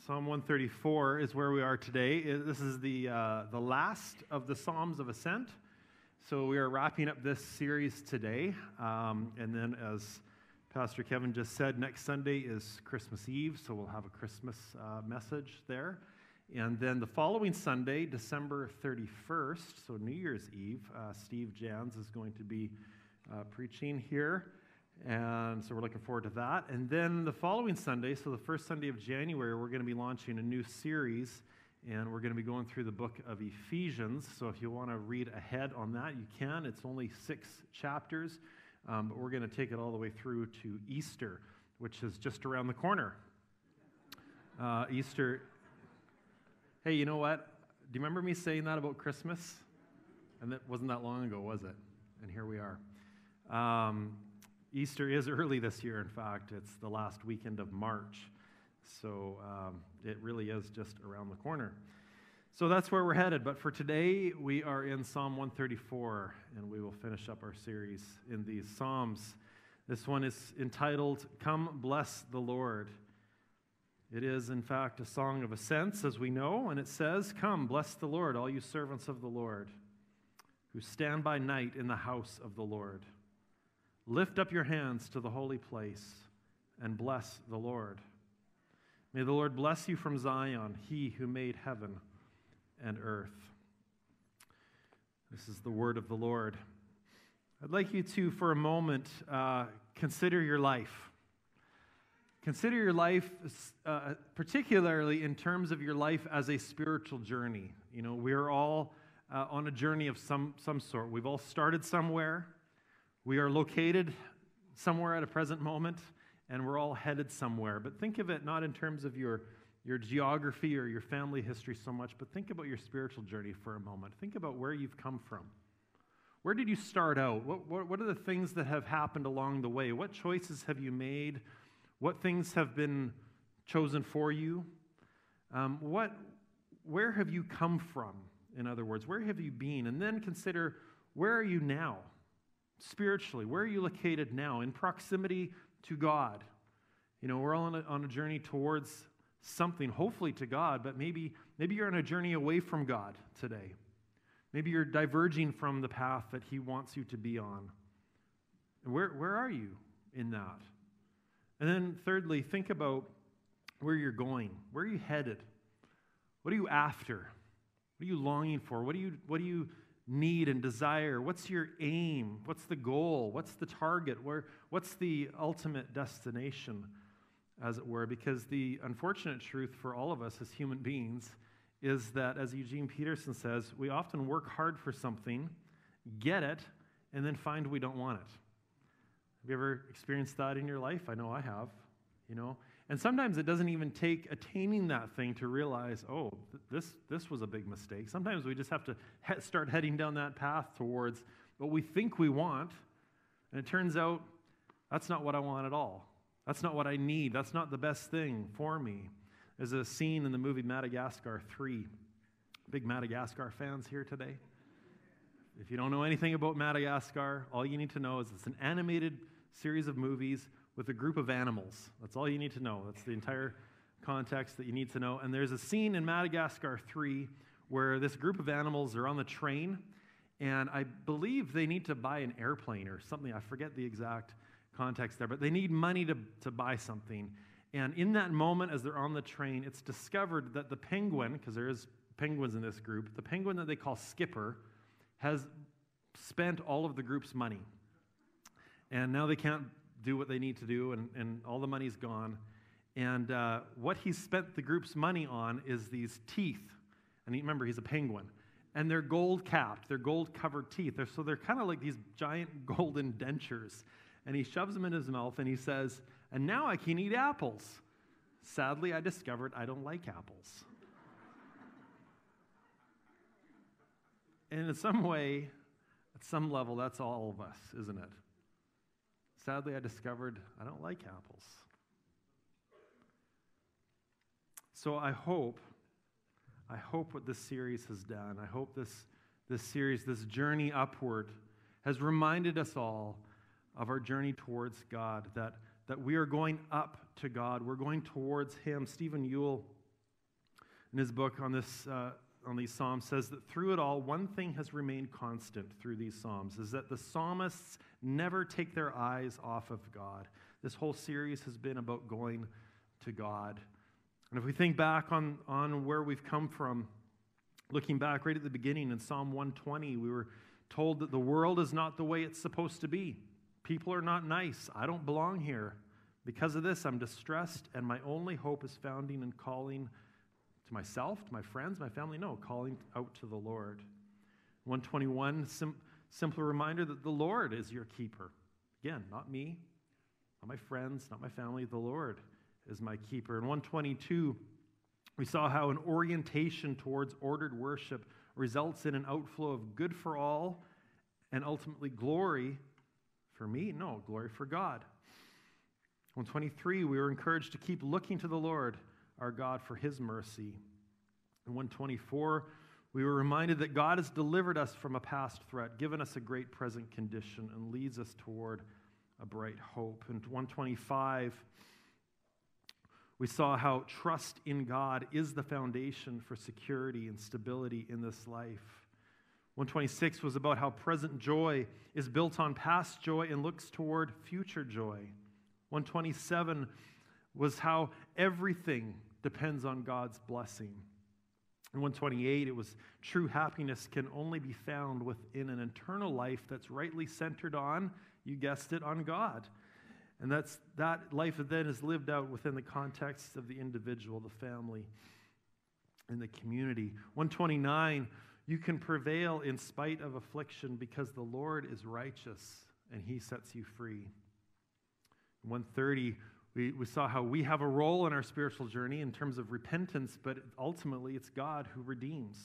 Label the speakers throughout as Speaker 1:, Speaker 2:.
Speaker 1: Psalm 134 is where we are today. This is the last of the Psalms of Ascent. So we are wrapping up this series today. And then as Pastor Kevin just said, next Sunday is Christmas Eve, so we'll have a Christmas message there. And then the following Sunday, December 31st, so New Year's Eve, Steve Jans is going to be preaching here. And so we're looking forward to that. And then the following Sunday, so the first Sunday of January, we're going to be launching a new series, and we're going to be going through the book of Ephesians. So if you want to read ahead on that, you can. It's only 6 chapters, but we're going to take it all the way through to Easter, which is just around the corner. Easter. Hey, you know what? Do you remember me saying that about Christmas? And that wasn't that long ago, was it? And here we are. Easter is early this year, in fact. It's the last weekend of March. So it really is just around the corner. So that's where we're headed. But for today, we are in Psalm 134, and we will finish up our series in these Psalms. This one is entitled, Come Bless the Lord. It is, in fact, a song of ascents, as we know, and it says, Come, bless the Lord, all you servants of the Lord, who stand by night in the house of the Lord. Lift up your hands to the holy place and bless the Lord. May the Lord bless you from Zion, he who made heaven and earth. This is the word of the Lord. I'd like you to, for a moment, consider your life. Consider your life, particularly in terms of your life as a spiritual journey. You know, we're all on a journey of some sort. We've all started somewhere. We are located somewhere at a present moment, and we're all headed somewhere. But think of it not in terms of your geography or your family history so much, but think about your spiritual journey for a moment. Think about where you've come from. Where did you start out? What are the things that have happened along the way? What choices have you made? What things have been chosen for you? Where have you come from? In other words, where have you been? And then consider, where are you now? Spiritually, where are you located now? In proximity to God. You know, we're all on a journey towards something, hopefully to God, but maybe you're on a journey away from God today. Maybe you're diverging from the path that He wants you to be on. Where are you in that? And then thirdly, think about where you're going. Where are you headed? What are you after? What are you longing for? What do you need and desire? What's your aim? What's the goal? What's the target? What's the ultimate destination, as it were? Because the unfortunate truth for all of us as human beings is that, as Eugene Peterson says, we often work hard for something, get it, and then find we don't want it. Have you ever experienced that in your life? I know I have, you know. And sometimes it doesn't even take attaining that thing to realize, oh, this was a big mistake. Sometimes we just have to start heading down that path towards what we think we want, and it turns out that's not what I want at all. That's not what I need. That's not the best thing for me. There's a scene in the movie Madagascar 3. Big Madagascar fans here today? If you don't know anything about Madagascar, all you need to know is it's an animated series of movies with a group of animals. That's all you need to know. That's the entire context that you need to know. And there's a scene in Madagascar 3 where this group of animals are on the train, and I believe they need to buy an airplane or something. I forget the exact context there, but they need money to buy something. And in that moment, as they're on the train, it's discovered that the penguin, because there is penguins in this group, the penguin that they call Skipper has spent all of the group's money. And now they can't do what they need to do, and all the money's gone. And what he's spent the group's money on is these teeth. And remember, he's a penguin. And they're gold-capped. They're gold-covered teeth. So they're kind of like these giant golden dentures. And he shoves them in his mouth, and he says, and now I can eat apples. Sadly, I discovered I don't like apples. And in some way, at some level, that's all of us, isn't it? Sadly, I discovered I don't like apples. So I hope what this series has done, I hope this series, this journey upward, has reminded us all of our journey towards God, that we are going up to God. We're going towards Him. Stephen Ewell in his book on these Psalms, says that through it all, one thing has remained constant through these Psalms, is that the psalmists never take their eyes off of God. This whole series has been about going to God. And if we think back on where we've come from, looking back right at the beginning in Psalm 120, we were told that the world is not the way it's supposed to be. People are not nice. I don't belong here. Because of this, I'm distressed, and my only hope is founding and calling to myself, to my friends, my family. No, calling out to the Lord. 121, simple reminder that the Lord is your keeper. Again, not me, not my friends, not my family. The Lord is my keeper. In 122, we saw how an orientation towards ordered worship results in an outflow of good for all and ultimately glory for me. No, glory for God. 123, we were encouraged to keep looking to the Lord, our God, for his mercy. In 124, we were reminded that God has delivered us from a past threat, given us a great present condition, and leads us toward a bright hope. In 125, we saw how trust in God is the foundation for security and stability in this life. 126 was about how present joy is built on past joy and looks toward future joy. 127 was how everything depends on God's blessing. In 128, it was true happiness can only be found within an eternal life that's rightly centered on, you guessed it, on God. And that life then is lived out within the context of the individual, the family, and the community. 129, you can prevail in spite of affliction because the Lord is righteous and he sets you free. 130, we saw how we have a role in our spiritual journey in terms of repentance, but ultimately it's God who redeems.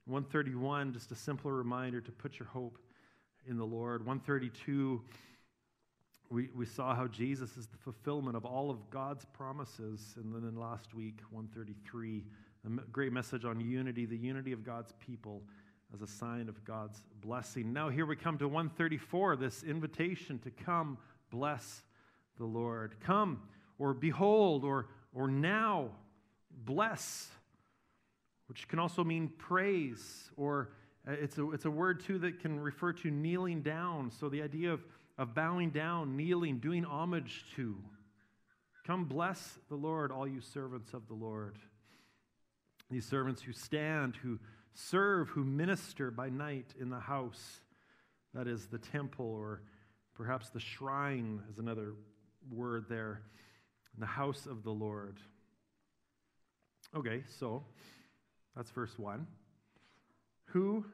Speaker 1: 131, just a simple reminder to put your hope in the Lord. 132, we saw how Jesus is the fulfillment of all of God's promises. And then last week, 133, a great message on unity, the unity of God's people as a sign of God's blessing. Now here we come to 134, this invitation to come bless the Lord. Come, or behold, or now, bless, which can also mean praise, or it's a word too that can refer to kneeling down. So the idea of bowing down, kneeling, doing homage to. Come bless the Lord, all you servants of the Lord. These servants who stand, who serve, who minister by night in the house, that is the temple, or perhaps the shrine is another word there, in the house of the Lord. Okay, so that's verse 1. Who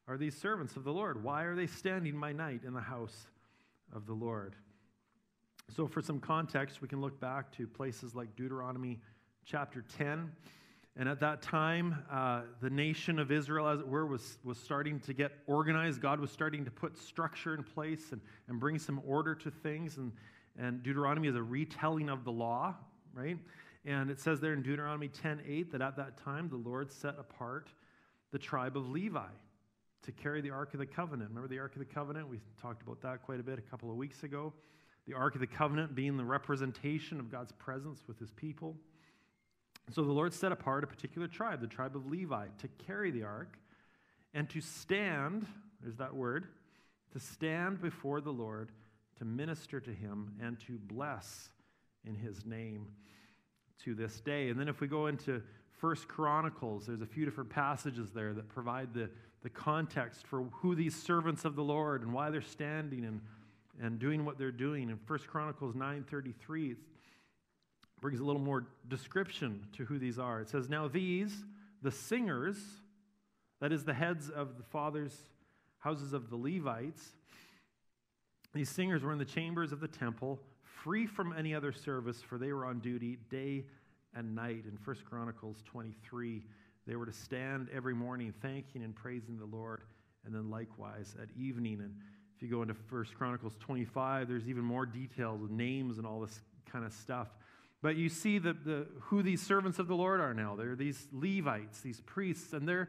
Speaker 1: are these servants of the Lord? Why are they standing by night in the house of the Lord? So for some context, we can look back to places like Deuteronomy chapter 10. And at that time, the nation of Israel, as it were, was starting to get organized. God was starting to put structure in place and bring some order to things. And Deuteronomy is a retelling of the law, right? And it says there in Deuteronomy 10:8 that at that time the Lord set apart the tribe of Levi to carry the Ark of the Covenant. Remember the Ark of the Covenant? We talked about that quite a bit a couple of weeks ago. The Ark of the Covenant being the representation of God's presence with his people. So the Lord set apart a particular tribe, the tribe of Levi, to carry the ark and to stand, there's that word, to stand before the Lord, to minister to him, and to bless in his name to this day. And then if we go into 1 Chronicles, there's a few different passages there that provide the context for who these servants of the Lord and why they're standing and doing what they're doing. In 1 Chronicles 9:33, it brings a little more description to who these are. It says, now these, the singers, that is the heads of the fathers' houses of the Levites, these singers were in the chambers of the temple, free from any other service, for they were on duty day and night. In 1 Chronicles 23, they were to stand every morning thanking and praising the Lord, and then likewise at evening. And if you go into 1 Chronicles 25, there's even more details with names and all this kind of stuff. But you see who these servants of the Lord are now. They're these Levites, these priests, and they're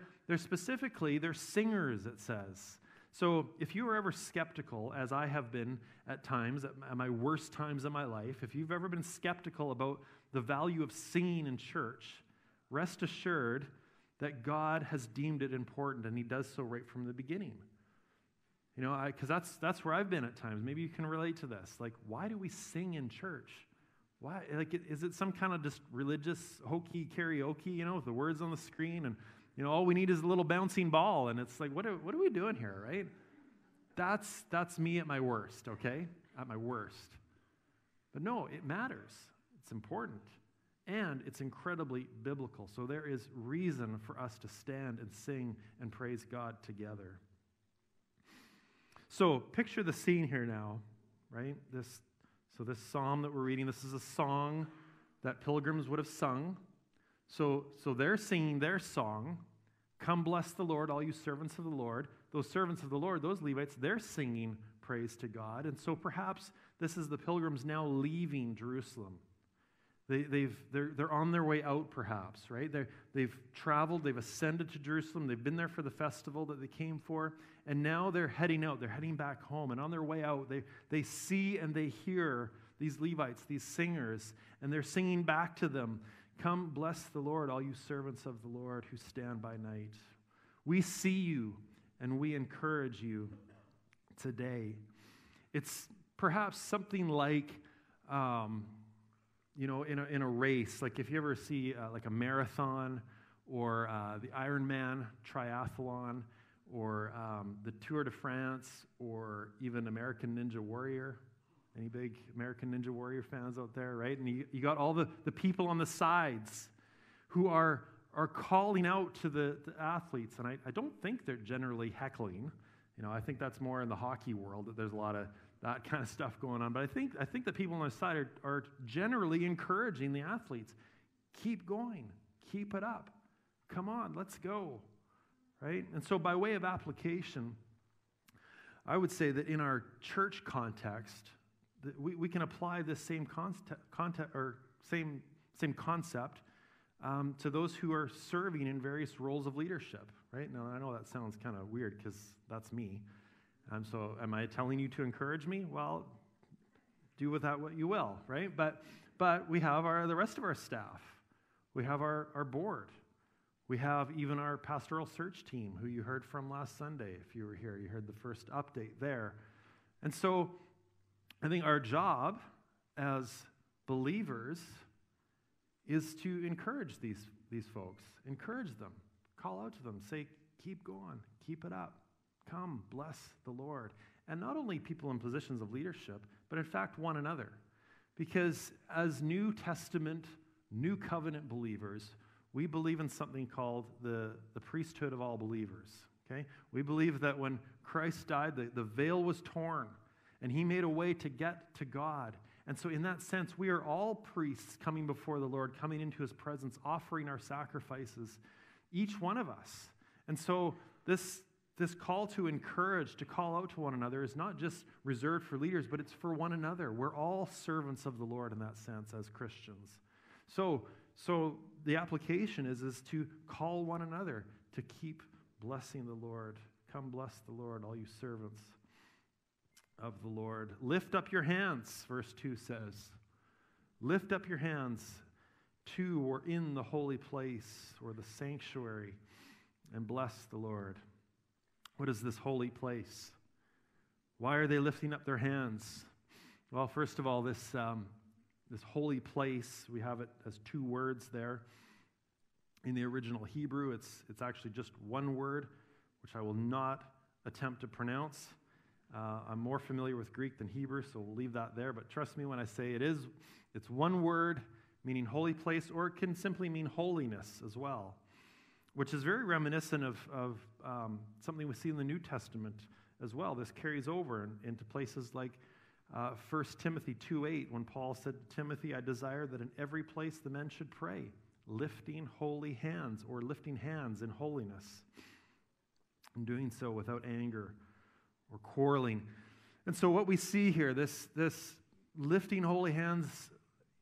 Speaker 1: singers, it says. So if you were ever skeptical, as I have been at times, at my worst times in my life, if you've ever been skeptical about the value of singing in church, rest assured that God has deemed it important, and he does so right from the beginning. You know, because that's where I've been at times. Maybe you can relate to this. Like, why do we sing in church? Why? Like, is it some kind of just religious hokey karaoke, you know, with the words on the screen, and, you know, all we need is a little bouncing ball, and it's like, what are we doing here, right? That's me at my worst, okay? At my worst. But no, it matters. It's important. And it's incredibly biblical. So there is reason for us to stand and sing and praise God together. So picture the scene here now, right? This psalm that we're reading, this is a song that pilgrims would have sung. So they're singing their song, "Come bless the Lord, all you servants of the Lord." Those servants of the Lord, those Levites, they're singing praise to God. And so perhaps this is the pilgrims now leaving Jerusalem. They're on their way out, perhaps, right? They've traveled, they've ascended to Jerusalem, they've been there for the festival that they came for, and now they're heading out, they're heading back home. And on their way out, they see and they hear these Levites, these singers, and they're singing back to them, "Come bless the Lord, all you servants of the Lord who stand by night. We see you and we encourage you today." It's perhaps something like, you know, in a race, like if you ever see like a marathon or the Ironman triathlon or the Tour de France or even American Ninja Warrior. Any big American Ninja Warrior fans out there, right? And you got all the people on the sides who are calling out to the athletes. And I don't think they're generally heckling. You know, I think that's more in the hockey world, that there's a lot of that kind of stuff going on. But I think the people on the side are generally encouraging the athletes. Keep going. Keep it up. Come on, let's go. Right? And so by way of application, I would say that in our church context, that we can apply this same concept to those who are serving in various roles of leadership. Right? Now, I know that sounds kind of weird because that's me. So am I telling you to encourage me? Well, do with that what you will, right? But we have the rest of our staff. We have our board. We have even our pastoral search team, who you heard from last Sunday. If you were here, you heard the first update there. And so I think our job as believers is to encourage these folks. Encourage them. Call out to them. Say, keep going. Keep it up. Come, bless the Lord. And not only people in positions of leadership, but in fact one another. Because as New Testament, New Covenant believers, we believe in something called the priesthood of all believers. Okay? We believe that when Christ died, the veil was torn, and he made a way to get to God. And so in that sense, we are all priests coming before the Lord, coming into his presence, offering our sacrifices, each one of us. And so this call to encourage, to call out to one another, is not just reserved for leaders, but it's for one another. We're all servants of the Lord in that sense as Christians. So the application is to call one another to keep blessing the Lord. Come bless the Lord, all you servants of the Lord. Lift up your hands, verse 2 says. Lift up your hands to or in the holy place or the sanctuary and bless the Lord. What is this holy place? Why are they lifting up their hands? Well, first of all, this holy place, we have it as two words there. In the original Hebrew, it's actually just one word, which I will not attempt to pronounce. I'm more familiar with Greek than Hebrew, so we'll leave that there. But trust me when I say it's one word meaning holy place, or it can simply mean holiness as well, which is very reminiscent of something we see in the New Testament as well. This carries over into places like 1 Timothy 2:8, when Paul said to Timothy, "I desire that in every place the men should pray, lifting holy hands," or lifting hands in holiness, and doing so without anger or quarreling. And so what we see here, this lifting holy hands,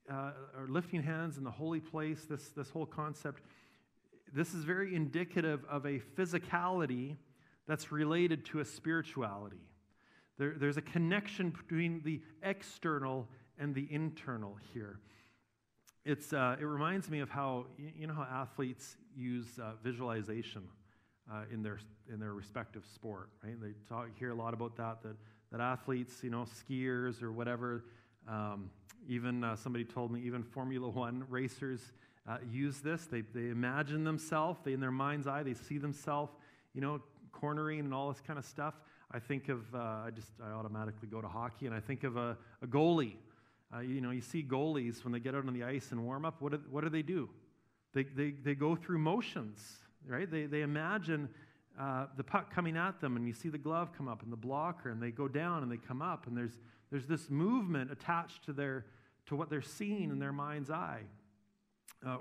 Speaker 1: or lifting hands in the holy place, this whole concept, this is very indicative of a physicality that's related to a spirituality. There's a connection between the external and the internal here. it reminds me of how, you know how athletes use visualization in their respective sport, right? They hear a lot about that athletes, skiers or whatever, even somebody told me even Formula One racers use this. They imagine themselves, in their mind's eye, they see themselves, cornering and all this kind of stuff. I think of, I automatically go to hockey, and I think of a goalie. You see goalies when they get out on the ice and warm up, what do they do? They go through motions, right? They imagine the puck coming at them, and you see the glove come up and the blocker, and they go down and they come up, and there's this movement attached to what they're seeing in their mind's eye.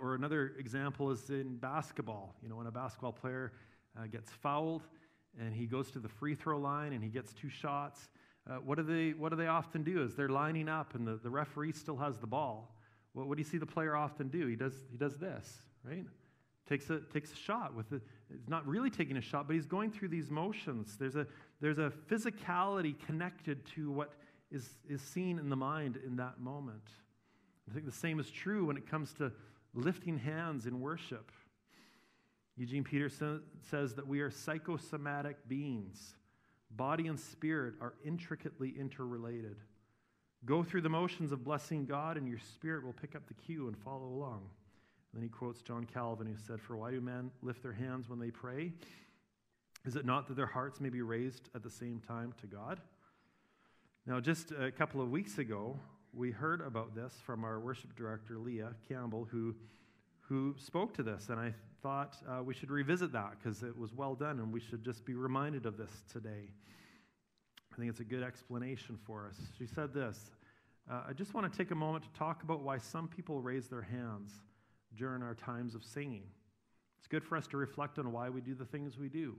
Speaker 1: Or another example is in basketball. When a basketball player gets fouled and he goes to the free throw line and he gets 2 shots, what do they often do? As they're lining up and the referee still has the ball, what do you see the player often do? He does this, right? Takes a shot with it. He's not really taking a shot, but he's going through these motions. There's a physicality connected to what is seen in the mind in that moment. I think the same is true when it comes to lifting hands in worship. Eugene Peterson says that we are psychosomatic beings. Body and spirit are intricately interrelated. Go through the motions of blessing God, and your spirit will pick up the cue and follow along. And then he quotes John Calvin, who said, "For why do men lift their hands when they pray? Is it not that their hearts may be raised at the same time to God?" Now, just a couple of weeks ago, we heard about this from our worship director, Leah Campbell, who spoke to this, and I thought we should revisit that because it was well done, and we should just be reminded of this today. I think it's a good explanation for us. She said this, I just want to take a moment to talk about why some people raise their hands during our times of singing. It's good for us to reflect on why we do the things we do.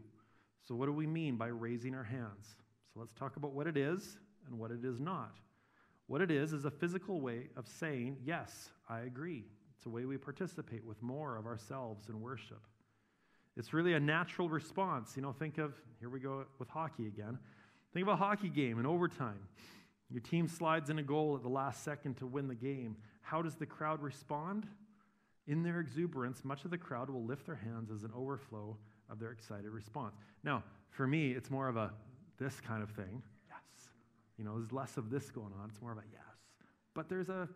Speaker 1: So what do we mean by raising our hands? So let's talk about what it is and what it is not. What it is a physical way of saying, yes, I agree. It's a way we participate with more of ourselves in worship. It's really a natural response. Think of, here we go with hockey again. Think of a hockey game in overtime. Your team slides in a goal at the last second to win the game. How does the crowd respond? In their exuberance, much of the crowd will lift their hands as an overflow of their excited response. Now, for me, it's more of a this kind of thing. There's less of this going on. It's more of a yes. But there's a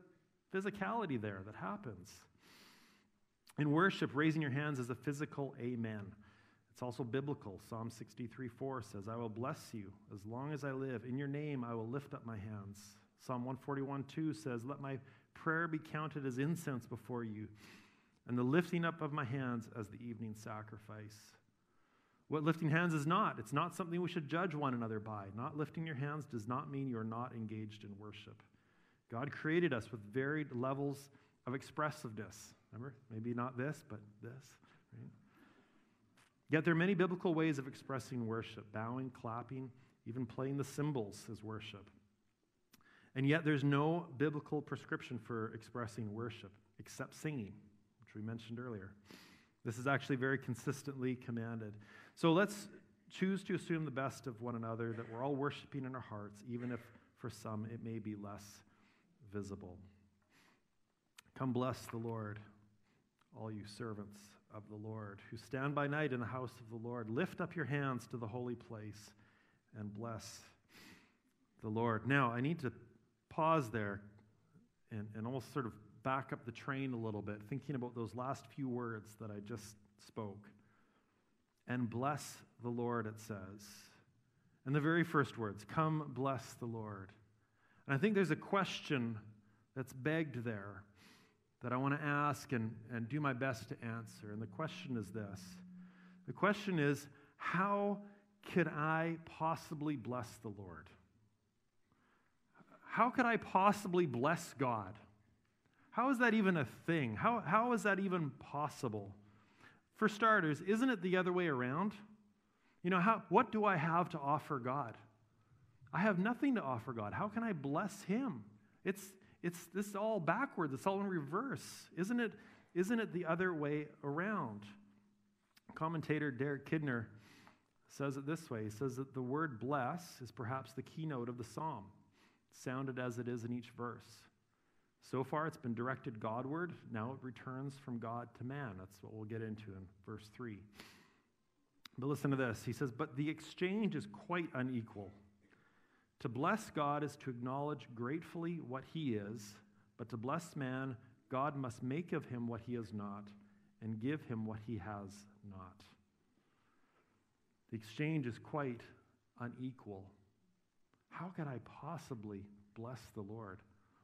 Speaker 1: physicality there that happens. In worship, raising your hands is a physical amen. It's also biblical. Psalm 63:4 says, "I will bless you as long as I live. In your name I will lift up my hands." Psalm 141:2 says, "Let my prayer be counted as incense before you, and the lifting up of my hands as the evening sacrifice." What lifting hands is not. It's not something we should judge one another by. Not lifting your hands does not mean you're not engaged in worship. God created us with varied levels of expressiveness. Remember? Maybe not this, but this. Right? Yet there are many biblical ways of expressing worship. Bowing, clapping, even playing the cymbals is worship. And yet there's no biblical prescription for expressing worship except singing, which we mentioned earlier. This is actually very consistently commanded. So let's choose to assume the best of one another, that we're all worshiping in our hearts, even if for some it may be less visible. Come bless the Lord, all you servants of the Lord, who stand by night in the house of the Lord. Lift up your hands to the holy place and bless the Lord. Now, I need to pause there and almost sort of back up the train a little bit, thinking about those last few words that I just spoke. And bless the Lord, it says. And the very first words, come bless the Lord. And I think there's a question that's begged there that I want to ask and do my best to answer. And the question is this. The question is, how could I possibly bless the Lord? How could I possibly bless God? How is that even a thing? How is that even possible? For starters, isn't it the other way around? What do I have to offer God? I have nothing to offer God. How can I bless Him? It's this is all backwards. It's all in reverse. Isn't it the other way around? Commentator Derek Kidner says it this way. He says that the word bless is perhaps the keynote of the psalm, sounded as it is in each verse. So far, it's been directed Godward. Now it returns from God to man. That's what we'll get into in verse 3. But listen to this. He says, but the exchange is quite unequal. To bless God is to acknowledge gratefully what he is, but to bless man, God must make of him what he is not, and give him what he has not. The exchange is quite unequal. How could I possibly bless the Lord?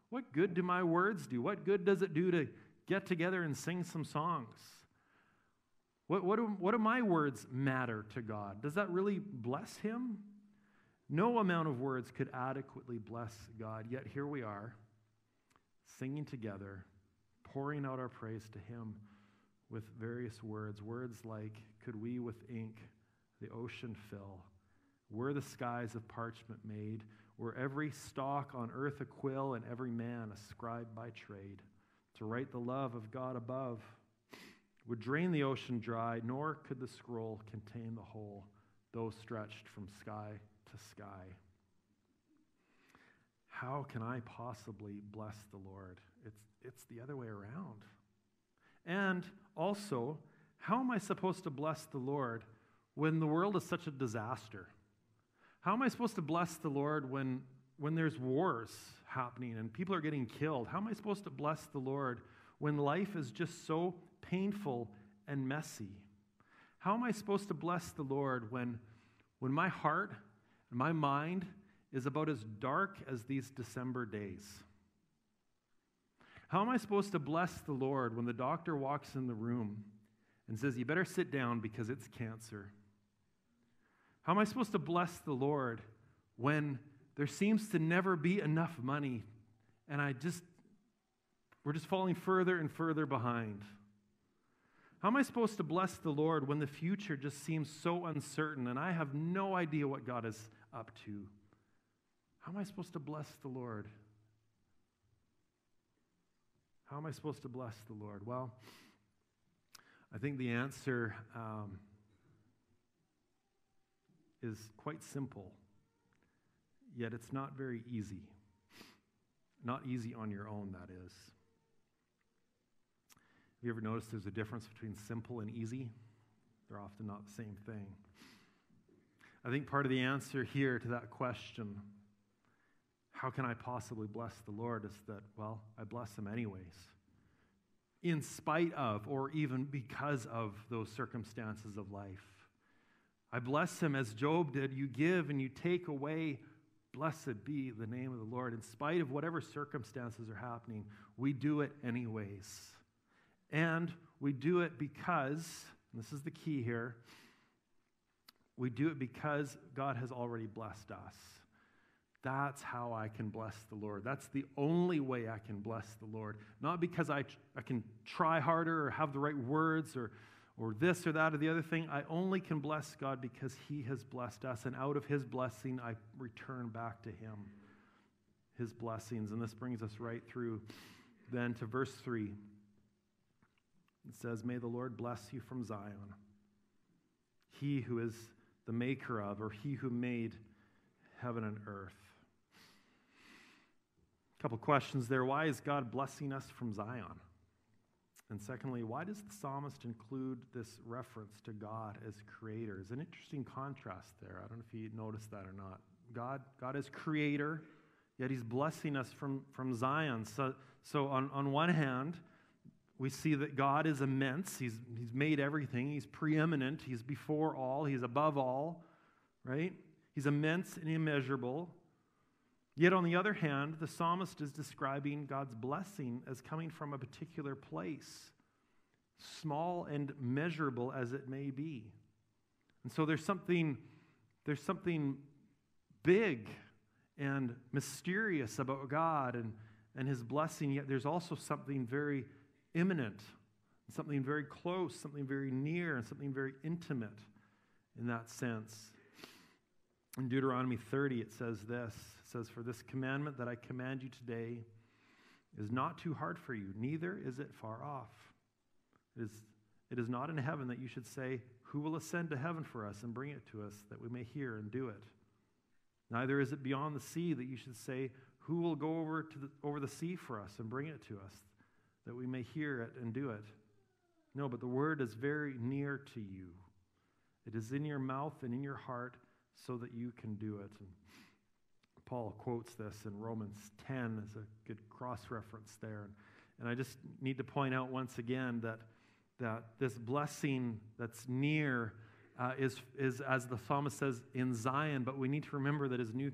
Speaker 1: What good do my words do? What good does it do to get together and sing some songs? What do my words matter to God? Does that really bless him? No amount of words could adequately bless God, yet here we are, singing together, pouring out our praise to him with various words. Words like, could we with ink the ocean fill? Were the skies of parchment made? Were every stalk on earth a quill, and every man a scribe by trade? To write the love of God above would drain the ocean dry, nor could the scroll contain the whole, though stretched from sky to sky. How can I possibly bless the Lord? It's the other way around. And also, how am I supposed to bless the Lord when the world is such a disaster? How am I supposed to bless the Lord when there's wars happening and people are getting killed? How am I supposed to bless the Lord when life is just so painful and messy? How am I supposed to bless the Lord when my heart and my mind is about as dark as these December days? How am I supposed to bless the Lord when the doctor walks in the room and says, you better sit down because it's cancer? How am I supposed to bless the Lord when there seems to never be enough money and we're just falling further and further behind? How am I supposed to bless the Lord when the future just seems so uncertain and I have no idea what God is up to? How am I supposed to bless the Lord? How am I supposed to bless the Lord? Well, I think the answer is quite simple, yet it's not very easy. Not easy on your own, that is. Have you ever noticed there's a difference between simple and easy? They're often not the same thing. I think part of the answer here to that question, how can I possibly bless the Lord, is that, well, I bless him anyways. In spite of, or even because of those circumstances of life. I bless him as Job did. You give and you take away. Blessed be the name of the Lord. In spite of whatever circumstances are happening, we do it anyways. And we do it because, and this is the key here, we do it because God has already blessed us. That's how I can bless the Lord. That's the only way I can bless the Lord. Not because I can try harder or have the right words or this or that or the other thing. I only can bless God because he has blessed us. And out of his blessing, I return back to him his blessings. And this brings us right through then to verse 3. It says, may the Lord bless you from Zion. He who is the maker of, or he who made heaven and earth. A couple questions there. Why is God blessing us from Zion? And secondly, why does the psalmist include this reference to God as creator? There's an interesting contrast there. I don't know if you noticed that or not. God is creator, yet he's blessing us from Zion. So on one hand, we see that God is immense. He's made everything. He's preeminent. He's before all. He's above all, right? He's immense and immeasurable. Yet on the other hand, the psalmist is describing God's blessing as coming from a particular place, small and measurable as it may be. And so there's something big and mysterious about God and his blessing, yet there's also something very imminent, something very close, something very near, and something very intimate in that sense. In Deuteronomy 30, it says this. It says, for this commandment that I command you today is not too hard for you, neither is it far off. It is not in heaven that you should say, who will ascend to heaven for us and bring it to us that we may hear and do it? Neither is it beyond the sea that you should say, Who will go over the sea for us and bring it to us, that we may hear it and do it? No, but the word is very near to you. It is in your mouth and in your heart so that you can do it. And Paul quotes this in Romans 10 as a good cross-reference there. And I just need to point out once again that this blessing that's near is, as the psalmist says, in Zion, but we need to remember that as New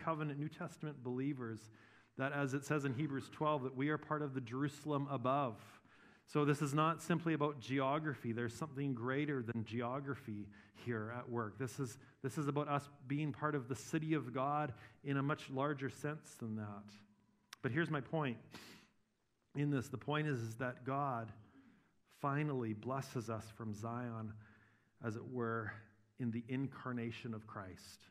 Speaker 1: Covenant, New Testament believers, that as it says in Hebrews 12, that we are part of the Jerusalem above. So this is not simply about geography. There's something greater than geography here at work. This is about us being part of the city of God in a much larger sense than that. But here's my point in this. The point is that God finally blesses us from Zion, as it were, in the incarnation of Christ.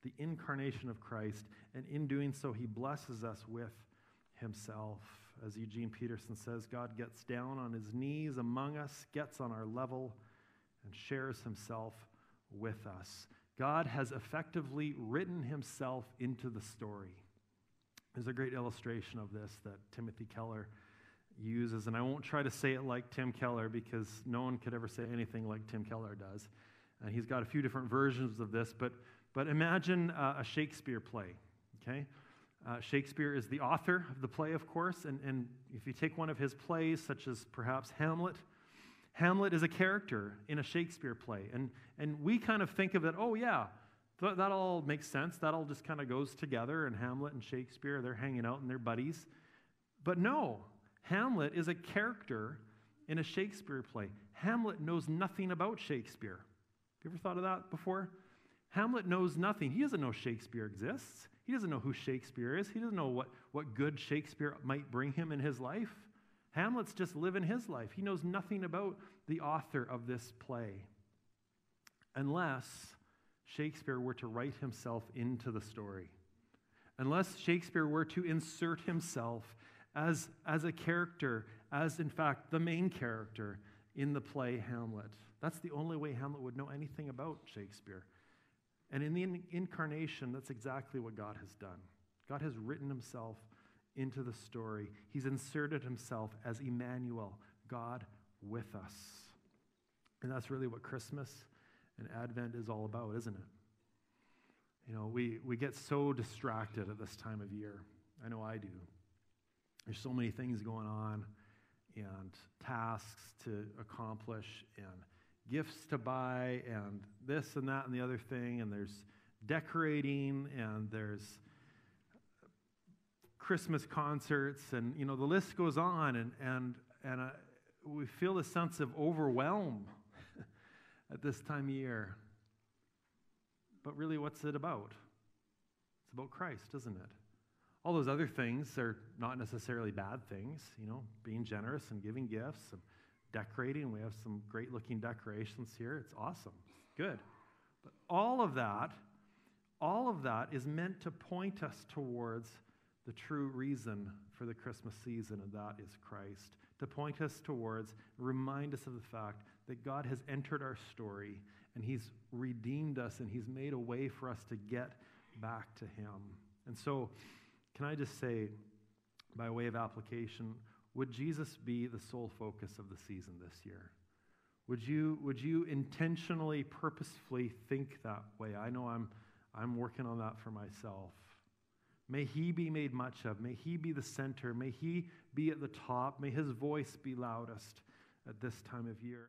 Speaker 1: The incarnation of Christ. And in doing so, he blesses us with himself. As Eugene Peterson says, God gets down on his knees among us, gets on our level, and shares himself with us. God has effectively written himself into the story. There's a great illustration of this that Timothy Keller uses, and I won't try to say it like Tim Keller because no one could ever say anything like Tim Keller does. And he's got a few different versions of this, but imagine a Shakespeare play, okay? Shakespeare is the author of the play, of course, and if you take one of his plays, such as perhaps Hamlet, Hamlet is a character in a Shakespeare play, and we kind of think of it, oh yeah, that all makes sense, that all just kind of goes together, and Hamlet and Shakespeare, they're hanging out and they're buddies. But no, Hamlet is a character in a Shakespeare play. Hamlet knows nothing about Shakespeare. Have you ever thought of that before? Hamlet knows nothing. He doesn't know Shakespeare exists. He doesn't know who Shakespeare is. He doesn't know what good Shakespeare might bring him in his life. Hamlet's just living his life. He knows nothing about the author of this play, unless Shakespeare were to write himself into the story. Unless Shakespeare were to insert himself as a character, as in fact the main character in the play Hamlet. That's the only way Hamlet would know anything about Shakespeare. And in the incarnation, that's exactly what God has done. God has written himself into the story. He's inserted himself as Emmanuel, God with us. And that's really what Christmas and Advent is all about, isn't it? You know, we get so distracted at this time of year. I know I do. There's so many things going on and tasks to accomplish and gifts to buy and this and that and the other thing, and there's decorating and there's Christmas concerts, and you know the list goes on, and we feel a sense of overwhelm at this time of year. But really, what's it about? It's about Christ, isn't it? All those other things are not necessarily bad things, you know, being generous and giving gifts and decorating. We have some great looking decorations here. It's awesome. Good. But all of that is meant to point us towards the true reason for the Christmas season, and that is Christ. To point us towards, remind us of the fact that God has entered our story and he's redeemed us and he's made a way for us to get back to him. And so, can I just say, by way of application, would Jesus be the sole focus of the season this year? Would you intentionally, purposefully think that way? I know I'm working on that for myself. May he be made much of. May he be the center. May he be at the top. May his voice be loudest at this time of year.